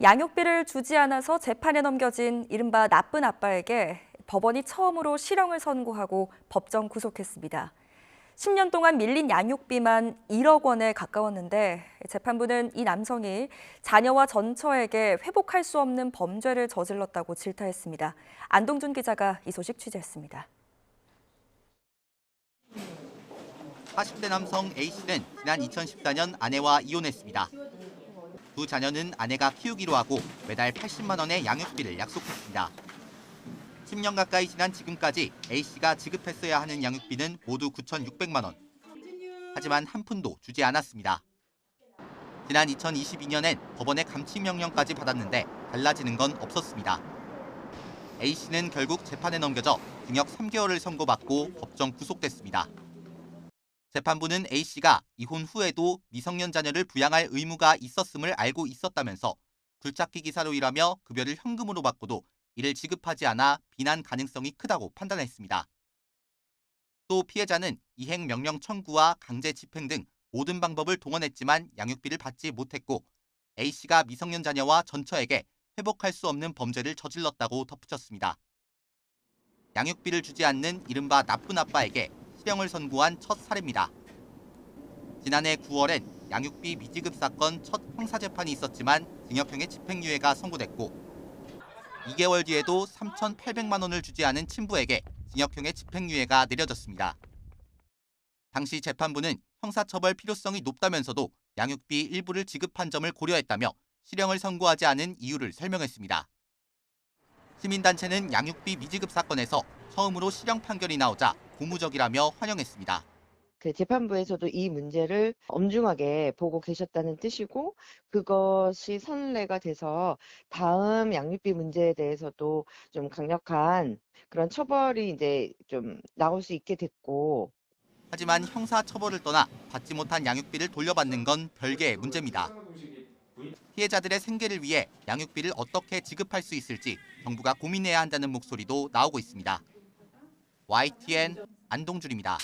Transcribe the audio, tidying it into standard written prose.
양육비를 주지 않아서 재판에 넘겨진 이른바 나쁜 아빠에게 법원이 처음으로 실형을 선고하고 법정 구속했습니다. 10년 동안 밀린 양육비만 1억 원에 가까웠는데 재판부는 이 남성이 자녀와 전처에게 회복할 수 없는 범죄를 저질렀다고 질타했습니다. 안동준 기자가 이 소식 취재했습니다. 40대 남성 A씨는 지난 2014년 아내와 이혼했습니다. 두 자녀는 아내가 키우기로 하고 매달 80만 원의 양육비를 약속했습니다. 10년 가까이 지난 지금까지 A씨가 지급했어야 하는 양육비는 모두 9,600만 원. 하지만 한 푼도 주지 않았습니다. 지난 2022년엔 법원의 감치명령까지 받았는데 달라지는 건 없었습니다. A씨는 결국 재판에 넘겨져 징역 3개월을 선고받고 법정 구속됐습니다. 재판부는 A씨가 이혼 후에도 미성년 자녀를 부양할 의무가 있었음을 알고 있었다면서 굴착기 기사로 일하며 급여를 현금으로 받고도 이를 지급하지 않아 비난 가능성이 크다고 판단했습니다. 또 피해자는 이행 명령 청구와 강제 집행 등 모든 방법을 동원했지만 양육비를 받지 못했고 A씨가 미성년 자녀와 전처에게 회복할 수 없는 범죄를 저질렀다고 덧붙였습니다. 양육비를 주지 않는 이른바 나쁜 아빠에게 실형을 선고한 첫 사례입니다. 지난해 9월엔 양육비 미지급 사건 첫 형사재판이 있었지만 징역형의 집행유예가 선고됐고 2개월 뒤에도 3,800만 원을 주지 않은 친부에게 징역형의 집행유예가 내려졌습니다. 당시 재판부는 형사처벌 필요성이 높다면서도 양육비 일부를 지급한 점을 고려했다며 실형을 선고하지 않은 이유를 설명했습니다. 시민단체는 양육비 미지급 사건에서 처음으로 실형 판결이 나오자 고무적이라며 환영했습니다. 재판부에서도 이 문제를 엄중하게 보고 계셨다는 뜻이고 그것이 선례가 돼서 다음 양육비 문제에 대해서도 좀 강력한 그런 처벌이 이제 좀 나올 수 있게 됐고 하지만 형사 처벌을 떠나 받지 못한 양육비를 돌려받는 건 별개의 문제입니다. 피해자들의 생계를 위해 양육비를 어떻게 지급할 수 있을지 정부가 고민해야 한다는 목소리도 나오고 있습니다. YTN 안동준입니다.